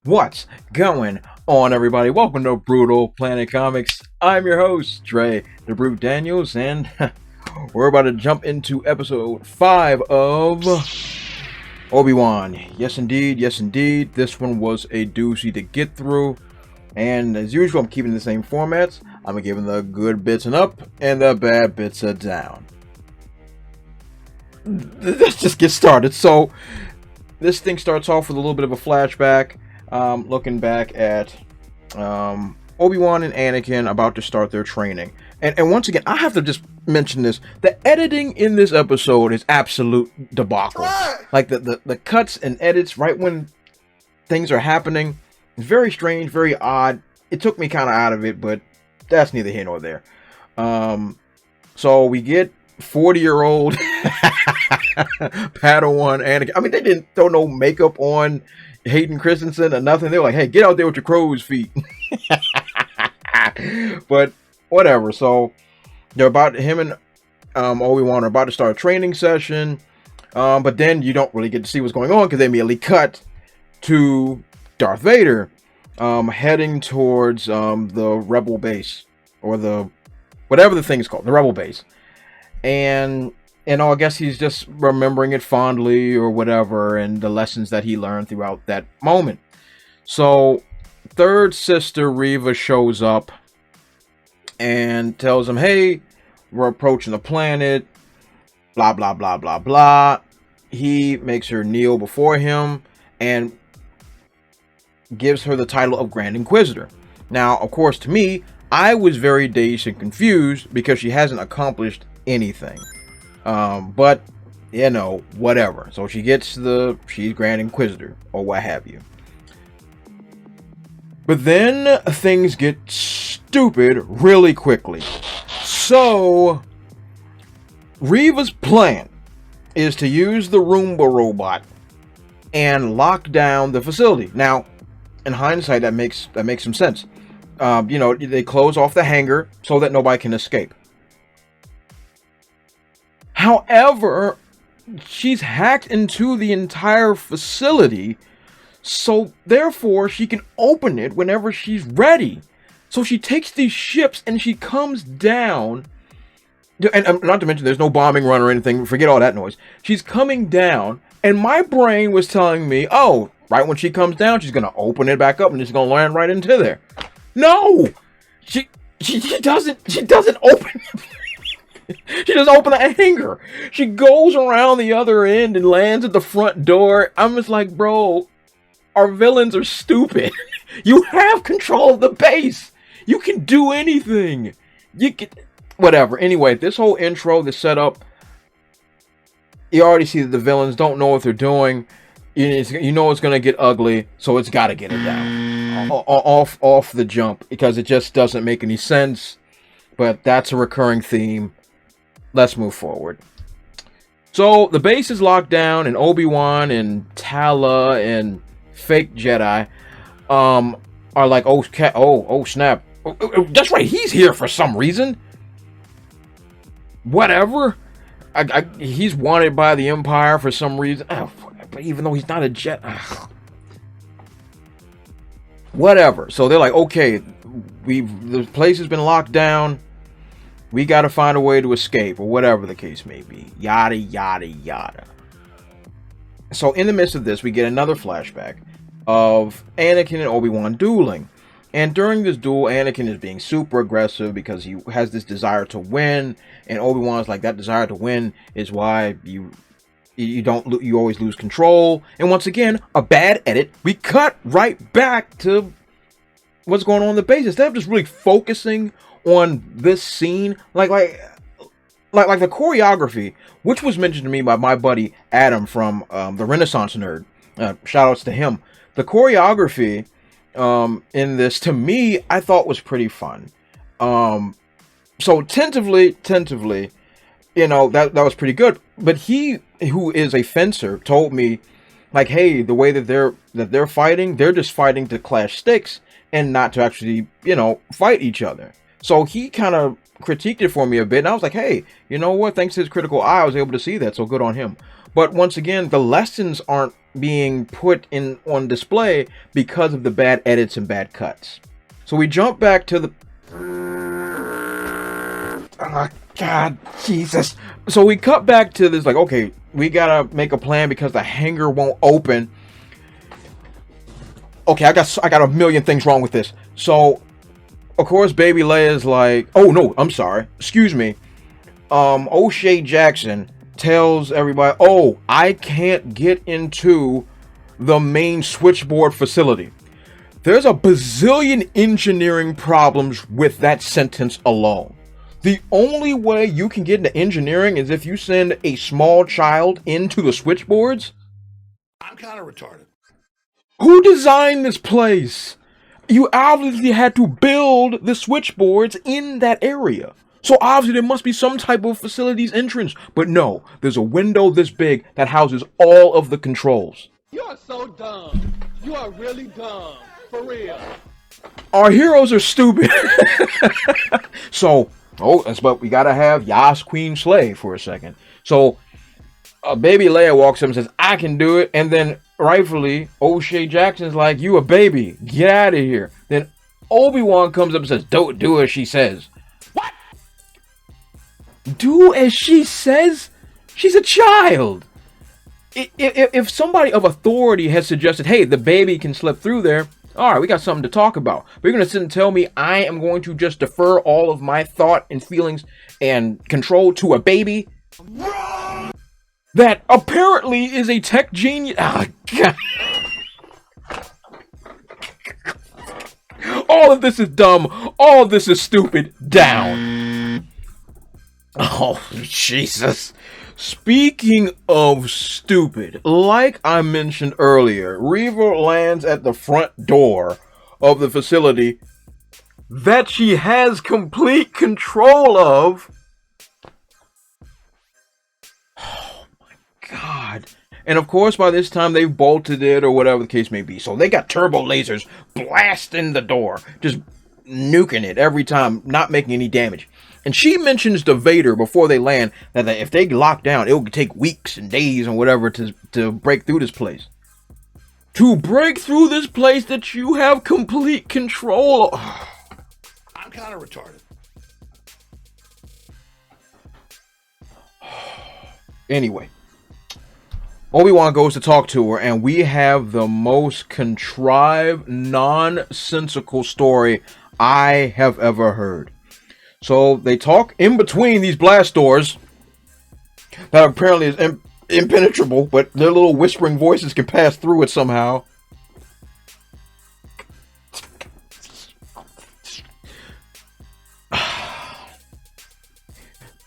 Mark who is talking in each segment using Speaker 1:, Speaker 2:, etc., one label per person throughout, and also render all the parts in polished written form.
Speaker 1: What's going on, everybody? Welcome to Brutal Planet Comics. I'm your host, Dre the Brute Daniels, and we're about to jump into episode 5 of Obi-Wan. Yes, indeed. Yes, indeed. This one was a doozy to get through, and as usual, I'm keeping the same formats. I'm giving the good bits and up, and the bad bits are down. Let's just get started. So, this thing starts off with a little bit of a flashback. Looking back at Obi-Wan and Anakin about to start their training. And once again, I have to just mention this. The editing in this episode is absolute debacle. Like the cuts and edits right when things are happening is very strange, very odd. It took me kind of out of it, but that's neither here nor there. So we get 40-year-old Padawan Anakin. I mean, they didn't throw no makeup on Hayden Christensen or nothing. They were like, hey, get out there with your crow's feet. But whatever. So they're about, him and Obi-Wan are about to start a training session. But then you don't really get to see what's going on because they immediately cut to Darth Vader heading towards the Rebel base, or the whatever the thing is called, the Rebel base. And I guess he's just remembering it fondly or whatever, and the lessons that he learned throughout that moment. So, third sister Reva shows up and tells him, hey, we're approaching the planet, blah, blah, blah, blah, blah. He makes her kneel before him and gives her the title of Grand Inquisitor. Now, of course, to me, I was very dazed and confused because she hasn't accomplished anything. But you know, whatever. So she's Grand Inquisitor or what have you. But then things get stupid really quickly. So Reva's plan is to use the Roomba robot and lock down the facility. Now, in hindsight, that makes some sense. You know, they close off the hangar so that nobody can escape. However, she's hacked into the entire facility, so therefore she can open it whenever she's ready. So she takes these ships and she comes down, and not to mention there's no bombing run or anything, forget all that noise. She's coming down, and my brain was telling me, oh, right when she comes down, she's going to open it back up and it's going to land right into there. No! She doesn't open it. She just opened the hangar. She goes around the other end and lands at the front door. I'm just like, bro, our villains are stupid. You have control of the base. You can do anything. You can, whatever. Anyway, this whole intro, the setup, you already see that the villains don't know what they're doing. You know it's gonna get ugly, so it's got to get it down off the jump because it just doesn't make any sense. But that's a recurring theme. Let's move forward. So the base is locked down, and Obi-Wan and Tala and fake Jedi are like, oh snap. That's right, he's here for some reason. Whatever. He's wanted by the Empire for some reason. But even though he's not a Jedi. Whatever. So they're like, okay, the place has been locked down. We got to find a way to escape, or whatever the case may be. Yada, yada, yada. So in the midst of this, we get another flashback of Anakin and Obi-Wan dueling. And during this duel, Anakin is being super aggressive because he has this desire to win. And Obi-Wan's like, that desire to win is why you always lose control. And once again, a bad edit. We cut right back to what's going on in the base. Instead of just really focusing on this scene, like the choreography, which was mentioned to me by my buddy Adam from the Renaissance Nerd. Shout outs to him. The choreography in this, to me, I thought was pretty fun. So tentatively, you know, that was pretty good. But he, who is a fencer, told me, like, hey, the way that they're fighting, they're just fighting to clash sticks and not to actually, you know, fight each other. So he kind of critiqued it for me a bit, and I was like, hey, you know what? Thanks to his critical eye, I was able to see that, so good on him. But once again, the lessons aren't being put in on display because of the bad edits and bad cuts. So we jump back to the... Oh, God, Jesus. So we cut back to this, like, okay, we gotta make a plan because the hangar won't open. Okay, I got a million things wrong with this. So, of course, baby Leia's like, oh no, I'm sorry, excuse me. O'Shea Jackson tells everybody, oh, I can't get into the main switchboard facility. There's a bazillion engineering problems with that sentence alone. The only way you can get into engineering is if you send a small child into the switchboards.
Speaker 2: I'm kind of retarded.
Speaker 1: Who designed this place? You obviously had to build the switchboards in that area. So obviously there must be some type of facilities entrance. But no, there's a window this big that houses all of the controls.
Speaker 3: You are so dumb. You are really dumb. For real.
Speaker 1: Our heroes are stupid. So, but we gotta have Yas Queen Slay for a second. So, baby Leia walks up and says, I can do it. And then, rightfully, O'Shea Jackson's like, you a baby. Get out of here. Then Obi-Wan comes up and says, don't do as she says. What? Do as she says? She's a child. If somebody of authority has suggested, hey, the baby can slip through there, all right, we got something to talk about. But you're going to sit and tell me I am going to just defer all of my thought and feelings and control to a baby? That apparently is a tech genius. Oh, God. All of this is dumb. All of this is stupid. Down. Oh, Jesus. Speaking of stupid, like I mentioned earlier, Reva lands at the front door of the facility that she has complete control of. Oh my God. And of course, by this time, they've bolted it or whatever the case may be. So they got turbo lasers blasting the door, just nuking it every time, not making any damage. And she mentions to Vader before they land that if they lock down, it will take weeks and days and whatever to break through this place. To break through this place that you have complete control of.
Speaker 2: I'm kind of retarded.
Speaker 1: Anyway, Obi-Wan goes to talk to her, and we have the most contrived, nonsensical story I have ever heard. So they talk in between these blast doors that apparently is impenetrable, but their little whispering voices can pass through it somehow.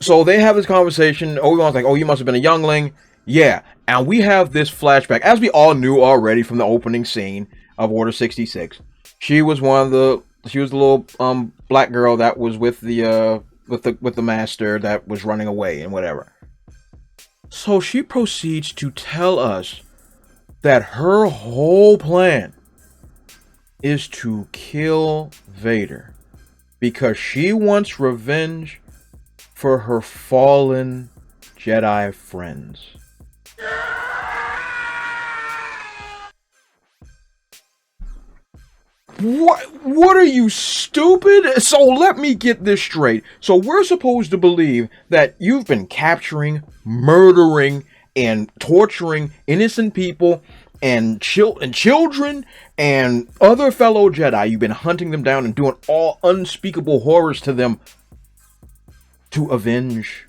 Speaker 1: So they have this conversation. Obi-Wan's like, oh, you must have been a youngling. Yeah. And we have this flashback, as we all knew already from the opening scene of Order 66. She was the little black girl that was with the master that was running away and whatever. So she proceeds to tell us that her whole plan is to kill Vader because she wants revenge for her fallen Jedi friends. What are you, stupid? So let me get this straight. So we're supposed to believe that you've been capturing, murdering, and torturing innocent people and children and other fellow Jedi. You've been hunting them down and doing all unspeakable horrors to them to avenge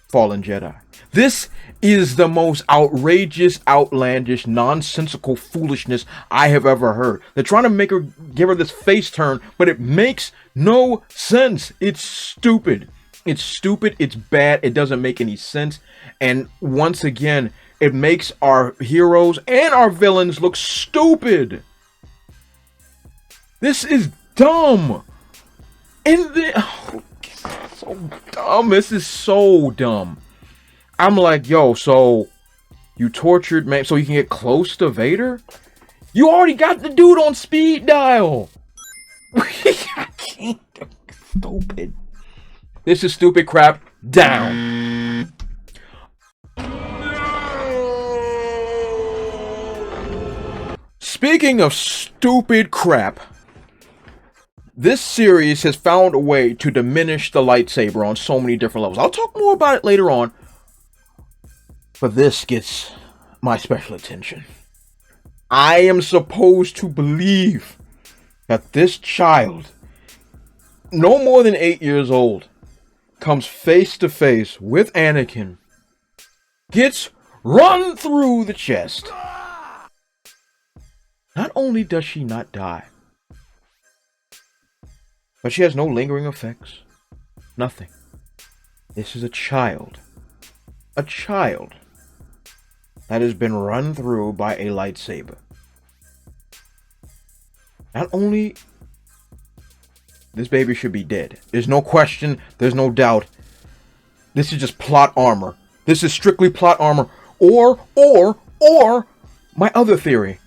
Speaker 1: fallen Jedi. This is the most outrageous, outlandish, nonsensical foolishness I have ever heard. They're trying to give her this face turn, but it makes no sense. It's stupid. It's stupid. It's bad. It doesn't make any sense. And once again, it makes our heroes and our villains look stupid. This is dumb. So dumb. This is so dumb. I'm like, yo, so you tortured man so you can get close to Vader? You already got the dude on speed dial. I can't. Stupid. This is stupid crap. Down. Speaking of stupid crap, this series has found a way to diminish the lightsaber on so many different levels. I'll talk more about it later on, but this gets my special attention. I am supposed to believe that this child, no more than 8 years old, comes face to face with Anakin, gets run through the chest. Not only does she not die, but she has no lingering effects. Nothing. This is a child. A child that has been run through by a lightsaber. Not only, this baby should be dead. There's no question. There's no doubt. This is just plot armor. This is strictly plot armor. Or, my other theory.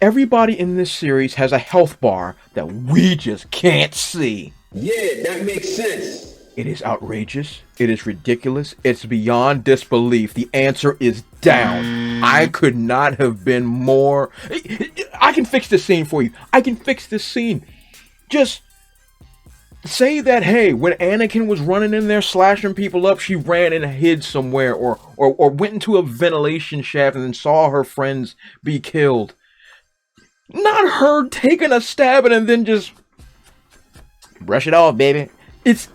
Speaker 1: Everybody in this series has a health bar that we just can't see.
Speaker 4: Yeah, that makes sense.
Speaker 1: It is outrageous. It is ridiculous. It's beyond disbelief. The answer is down. I could not have been more... I can fix this scene for you. I can fix this scene. Just say that, hey, when Anakin was running in there slashing people up, she ran and hid somewhere or went into a ventilation shaft and then saw her friends be killed. Not her taking a stab and then just brush it off, baby. It's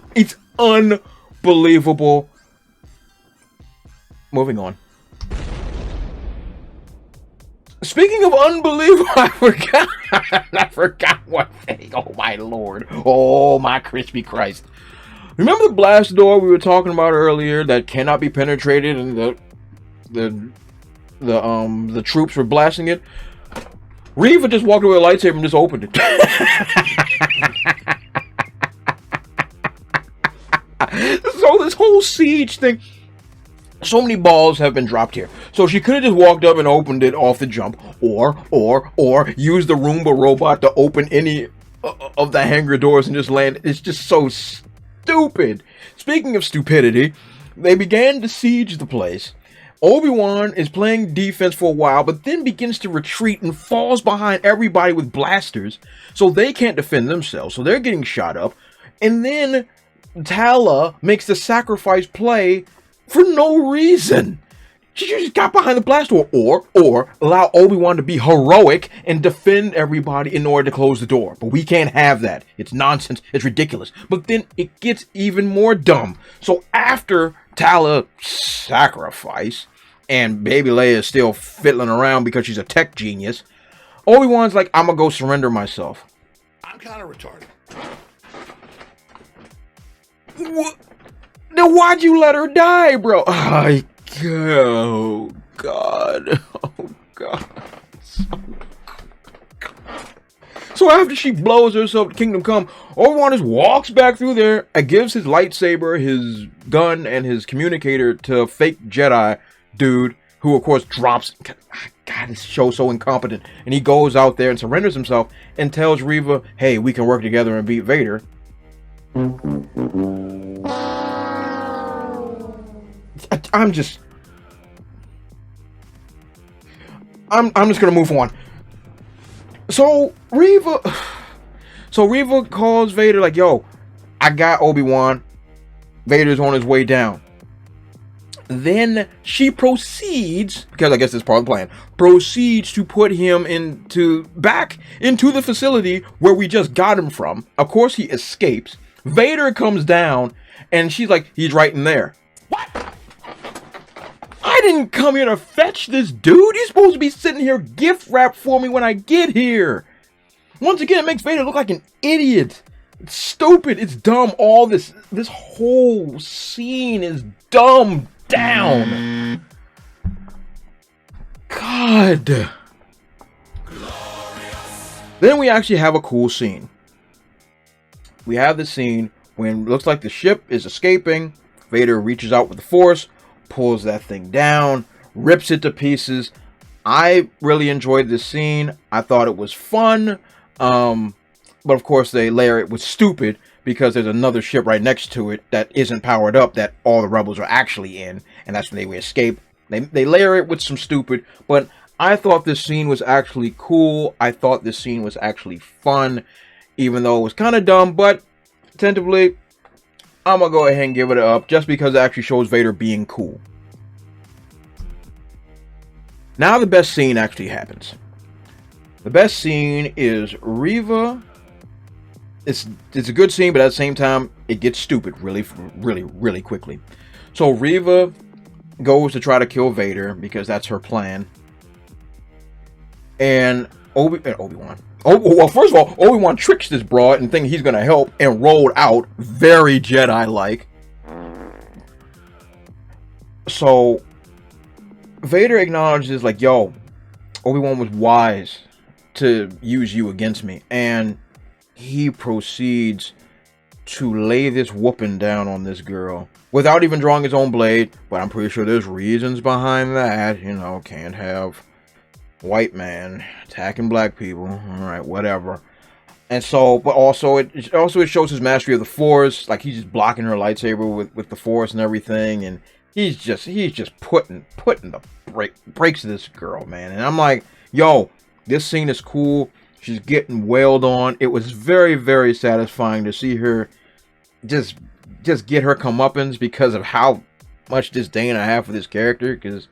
Speaker 1: unbelievable. Moving on. Speaking of unbelievable, I forgot one thing. Oh my lord. Oh my crispy Christ. Remember the blast door we were talking about earlier that cannot be penetrated and the troops were blasting it? Reva just walked away with a lightsaber and just opened it. So this whole siege thing, so many balls have been dropped here. So she could have just walked up and opened it off the jump, or used the Roomba robot to open any of the hangar doors and just land. It's just so stupid. Speaking of stupidity, they began to siege the place. Obi-Wan is playing defense for a while, but then begins to retreat and falls behind everybody with blasters, so they can't defend themselves, so they're getting shot up. And then Tala makes the sacrifice play for no reason. She just got behind the blast door, or allow Obi-Wan to be heroic and defend everybody in order to close the door. But we can't have that. It's nonsense. It's ridiculous. But then it gets even more dumb. So after Tala sacrifice, and baby Leia is still fiddling around because she's a tech genius, Obi-Wan's like, I'm gonna go surrender myself.
Speaker 2: I'm kind of retarded.
Speaker 1: What? Then why'd you let her die, bro? Oh, God. Oh, God. So after she blows herself to Kingdom Come, Obi-Wan just walks back through there and gives his lightsaber, his gun, and his communicator to a fake Jedi dude, who of course drops. God, this show's so incompetent. And he goes out there and surrenders himself and tells Reva, hey, we can work together and beat Vader. I'm just gonna move on. So Reva calls Vader like, yo, I got Obi-Wan. Vader's on his way down. Then she proceeds, because I guess that's part of the plan, proceeds to put him back into the facility where we just got him from. Of course, he escapes. Vader comes down, and she's like, he's right in there. What? I didn't come here to fetch this dude. He's supposed to be sitting here gift wrapped for me when I get here. Once again, it makes Vader look like an idiot. It's stupid. It's dumb. All this whole scene is dumbed down. God. Then we actually have a cool scene. We have the scene when it looks like the ship is escaping. Vader reaches out with the Force, pulls that thing down, rips it to pieces. I really enjoyed this scene. I thought it was fun. But of course they layer it with stupid because there's another ship right next to it that isn't powered up that all the rebels are actually in, and that's when they escape. They layer it with some stupid, but I thought this scene was actually cool. I thought this scene was actually fun, even though it was kind of dumb, but tentatively, I'm going to go ahead and give it up just because it actually shows Vader being cool. Now the best scene actually happens. The best scene is Reva. It's a good scene, but at the same time, it gets stupid really quickly. So Reva goes to try to kill Vader because that's her plan. And Obi-Wan. Well, first of all, Obi-Wan tricks this broad and thinks he's going to help and rolled out very Jedi-like. So Vader acknowledges, like, yo, Obi-Wan was wise to use you against me. And he proceeds to lay this whooping down on this girl without even drawing his own blade. But I'm pretty sure there's reasons behind that. You know, can't have white man attacking black people. All right, whatever. And so, but also it shows his mastery of the Force. Like, he's just blocking her lightsaber with the Force and everything. And he's just putting the brakes to this girl, man. And I'm like, yo, this scene is cool. She's getting wailed on. It was very satisfying to see her just get her comeuppance because of how much disdain I have for this character, because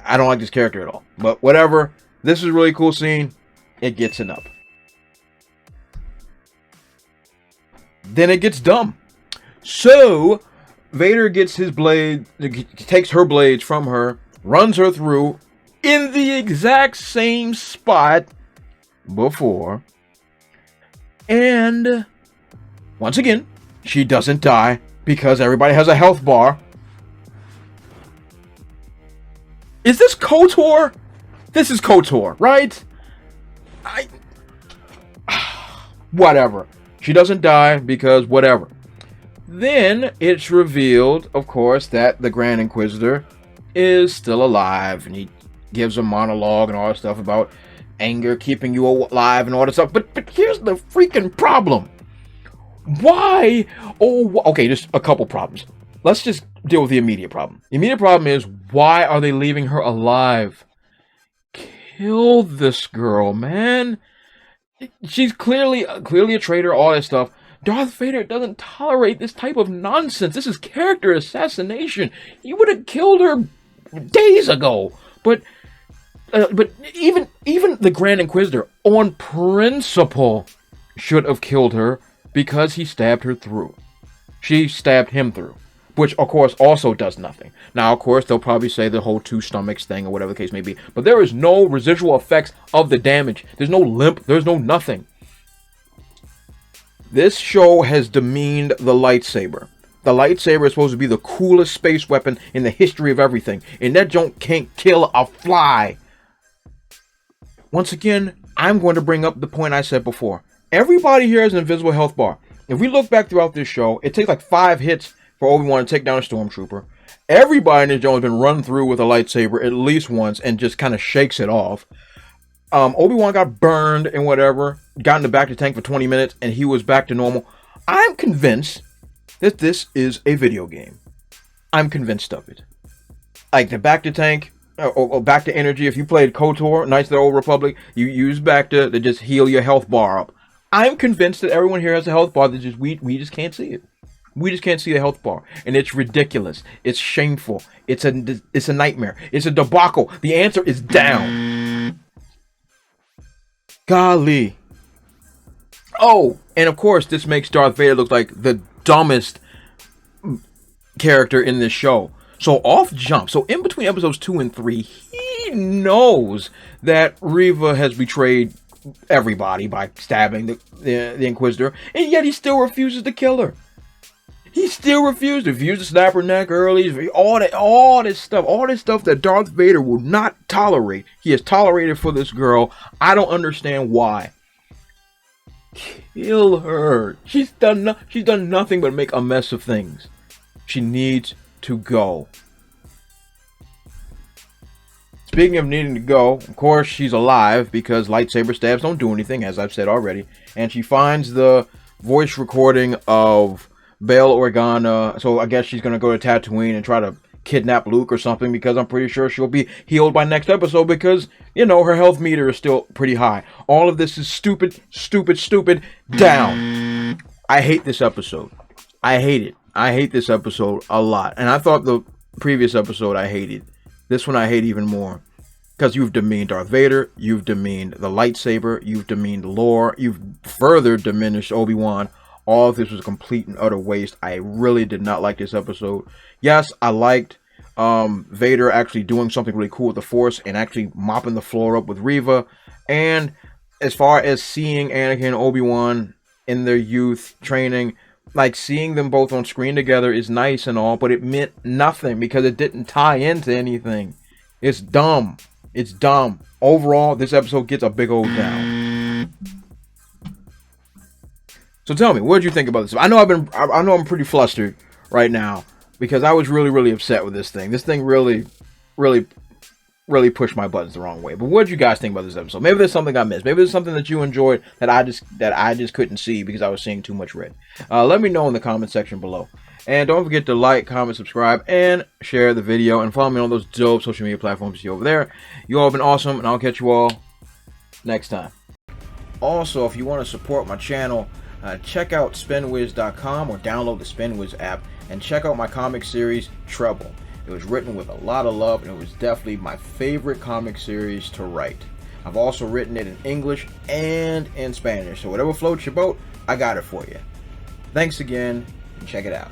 Speaker 1: I don't like this character at all. But whatever. This is a really cool scene. It gets an up. Then it gets dumb. So Vader gets his blade, takes her blades from her, runs her through in the exact same spot before. And once again, she doesn't die because everybody has a health bar. Is this KOTOR? This is KOTOR, right? Whatever. She doesn't die because whatever. Then it's revealed, of course, that the Grand Inquisitor is still alive, and he gives a monologue and all that stuff about anger keeping you alive and all that stuff. But here's the freaking problem. Why? Oh, okay, just a couple problems. Let's just deal with the immediate problem. The immediate problem is, why are they leaving her alive? Kill this girl, man. She's clearly a traitor, all that stuff. Darth Vader doesn't tolerate this type of nonsense. This is character assassination. He would have killed her days ago. But even the Grand Inquisitor, on principle, should have killed her because he stabbed her through. She stabbed him through, which, of course, also does nothing. Now, of course, they'll probably say the whole two stomachs thing or whatever the case may be, but there is no residual effects of the damage. There's no limp. There's no nothing. This show has demeaned the lightsaber. The lightsaber is supposed to be the coolest space weapon in the history of everything, and that joint can't kill a fly. Once again, I'm going to bring up the point I said before. Everybody here has an invisible health bar. If we look back throughout this show, it takes like 5 hits for Obi-Wan to take down a stormtrooper. Everybody in this show has been run through with a lightsaber at least once and just kind of shakes it off. Obi-Wan got burned and whatever, got in the back of the tank for 20 minutes, and he was back to normal. I'm convinced that this is a video game. I'm convinced of it. Like the back to tank, or back to energy. If you played KOTOR, Knights of the Old Republic, you use back to just heal your health bar up. I'm convinced that everyone here has a health bar that just we just can't see it. We just can't see the health bar, and it's ridiculous. It's shameful. It's a nightmare. It's a debacle. The answer is down. Golly. Oh, and of course, this makes Darth Vader look like the dumbest character in this show. So off jump. So in between episodes 2 and 3, he knows that Reva has betrayed everybody by stabbing the Inquisitor, and yet he still refuses to kill her. He still refused to snap her neck early. All this stuff that Darth Vader will not tolerate. He has tolerated for this girl. I don't understand why. Kill her. She's done nothing but make a mess of things. She needs to go. Speaking of needing to go, of course, she's alive because lightsaber stabs don't do anything, as I've said already. And she finds the voice recording of Bail Organa. So I guess she's going to go to Tatooine and try to kidnap Luke or something, because I'm pretty sure she'll be healed by next episode because, you know, her health meter is still pretty high. All of this is stupid, stupid, stupid. Down. I hate this episode. I hate it. I hate this episode a lot. And I thought the previous episode I hated. This one I hate even more. Because you've demeaned Darth Vader, you've demeaned the lightsaber, you've demeaned lore, you've further diminished Obi-Wan. All of this was a complete and utter waste. I really did not like this episode. Yes, I liked Vader actually doing something really cool with the Force and actually mopping the floor up with Reva. And as far as seeing Anakin and Obi-Wan in their youth training, like seeing them both on screen together is nice and all, but it meant nothing because it didn't tie into anything. It's dumb. It's dumb. Overall, this episode gets a big old down. So tell me, what did you think about this? I know I'm pretty flustered right now because I was really upset with this thing. This thing really pushed my buttons the wrong way. But what did you guys think about this episode? Maybe there's something I missed. Maybe there's something that you enjoyed that I just couldn't see because I was seeing too much red. Let me know in the comment section below. And don't forget to like, comment, subscribe, and share the video. And follow me on those dope social media platforms you see over there. You all have been awesome, and I'll catch you all next time. Also, if you want to support my channel, check out spinwiz.com or download the Spinwiz app and check out my comic series, Trouble. It was written with a lot of love, and it was definitely my favorite comic series to write. I've also written it in English and in Spanish, so whatever floats your boat, I got it for you. Thanks again, and check it out.